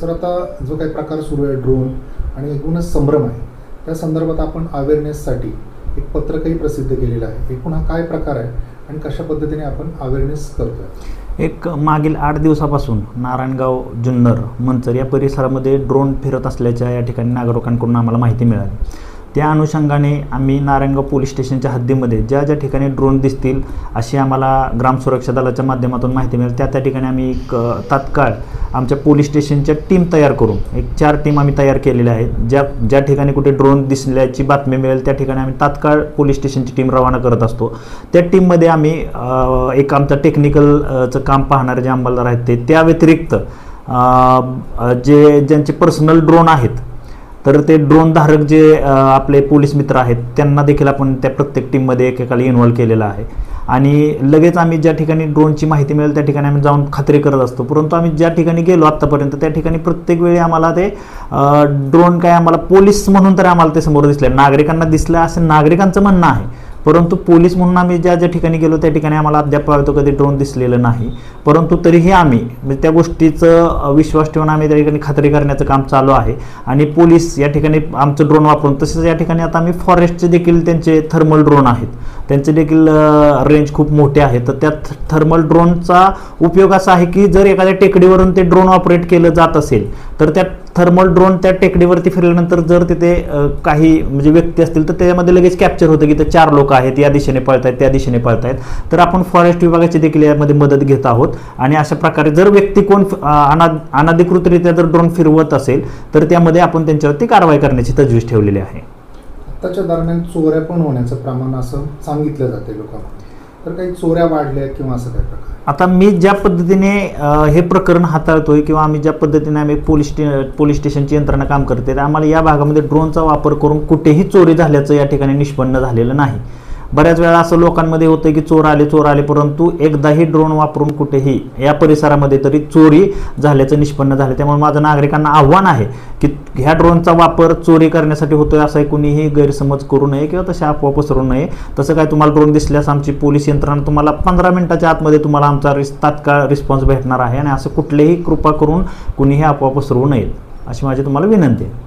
Sir, आता जो काही प्रकार सुरू आहे ड्रोन आणि एकूणच संभ्रम आहे, त्या संदर्भात आपण अवेअरनेससाठी एक पत्रकही प्रसिद्ध केलेलं आहे. एकूण हा काय प्रकार आहे आणि कशा पद्धतीने आपण अवेअरनेस करतोय? एक मागील 8 दिवसापासून नारायणगाव, जुन्नर, मंचर या परिसरामध्ये ड्रोन फिरत असल्याच्या या ठिकाणी नागरिकांकडून आम्हाला माहिती मिळाली. त्या अनुषंगाने आम्ही नारायणगाव पोलीस स्टेशनच्या हद्दीमध्ये ज्या ज्या ठिकाणी ड्रोन दिसतील अशी आम्हाला ग्राम सुरक्षा दलाच्या माध्यमातून माहिती मिळेल त्या ठिकाणी आम्ही तात्काळ आमच्या पोलीस स्टेशनच्या टीम तयार करून 4 टीम आम्ही तयार केलेल्या आहेत. ज्या ठिकाणी कुठे ड्रोन दिसल्याची बातमी मिळेल त्या ठिकाणी आम्ही तात्काळ पोलीस स्टेशनची टीम रवाना करत असतो. त्या टीममध्ये आम्ही एक आमचं टेक्निकलचं काम पाहणारे जे अंमलदार आहेत त्या व्यतिरिक्त ज्यांचे पर्सनल ड्रोन आहेत तर ते ड्रोन धारक जे आपले पोलीस मित्र आहेत त्यांना देखील आपण त्या प्रत्येक टीममध्ये एकेकाला इन्व्हॉल्व केलेलं आहे. आणि लगेच आम्ही ज्या ठिकाणी ड्रोनची माहिती मिळेल त्या ठिकाणी आम्ही जाऊन खात्री करत असतो. परंतु आम्ही ज्या ठिकाणी गेलो आत्तापर्यंत त्या ठिकाणी प्रत्येक वेळी आम्हाला ते ड्रोन काय आम्हाला पोलीस म्हणून तर आम्हाला ते समोर दिसले, नागरिकांना दिसलं असं नागरिकांचं म्हणणं आहे. परंतु पोलीस म्हणून आम्ही ज्या ज्या ठिकाणी गेलो त्या ठिकाणी आम्हाला अद्याप कधी ड्रोन दिसलेलं नाही. परंतु तरीही आम्ही म्हणजे त्या गोष्टीचं विश्वास ठेवून आम्ही त्या ठिकाणी खात्री करण्याचं काम चालू आहे. आणि पोलीस या ठिकाणी आमचं ड्रोन वापरून तसेच या ठिकाणी आता आम्ही फॉरेस्टचे देखील त्यांचे थर्मल ड्रोन आहेत, त्यांचे देखील रेंज खूप मोठे आहे. तर त्या थर्मल ड्रोनचा उपयोग असा आहे की जर एखाद्या टेकडीवरून ते ड्रोन ऑपरेट केलं जात असेल तर त्या थर्मल ड्रोन त्या टेकडीवरती फिरल्यानंतर जर तिथे काही म्हणजे व्यक्ती असतील तर त्यामध्ये लगेच कॅप्चर होतं की ते 4 लोक आहेत, या दिशेने पळतायत, त्या दिशेने पळतायत. तर आपण फॉरेस्ट विभागाची देखील यामध्ये मदत घेत आहोत. आणि अशा प्रकारे जर व्यक्ती कोण अनधिकृतरित्या जर ड्रोन फिरवत असेल तर त्यामध्ये आपण त्यांच्यावरती कारवाई करण्याची तजवीज ठेवलेली आहे. आत्ताच्या दरम्यान चोऱ्या पण होण्याचं प्रमाण असं सांगितलं जाते लोकांना, तर काही चोऱ्या वाढल्या किंवा असं काय प्रकार? आता मी ज्या पद्धतीने हे प्रकरण हाताळतोय किंवा आम्ही ज्या पद्धतीने आम्ही पोलीस स्टेशनची यंत्रणा काम करते, तर आम्हाला या भागामध्ये ड्रोनचा वापर करून कुठेही चोरी झाल्याचं या ठिकाणी निष्पन्न झालेलं नाही. बऱ्याच वेळा असं लोकांमध्ये होतं की चोर आले, परंतु एकदाही ड्रोन वापरून कुठेही या परिसरामध्ये तरी चोरी झाल्याचं निष्पन्न झालं. त्यामुळे माझं नागरिकांना आव्हान आहे की ह्या ड्रोनचा वापर चोरी करण्यासाठी होतोय असा कुणीही गैरसमज करू नये किंवा तशा अफवा पसरू नये. तसं काय तुम्हाला ड्रोन दिसल्यास आमची पोलीस यंत्रणा तुम्हाला 15 मिनिटाच्या आतमध्ये तुम्हाला आमचा तात्काळ रिस्पॉन्स भेटणार आहे. आणि असं कुठलेही कृपा करून कुणीही अफवा पसरवू नयेत अशी माझी तुम्हाला विनंती आहे.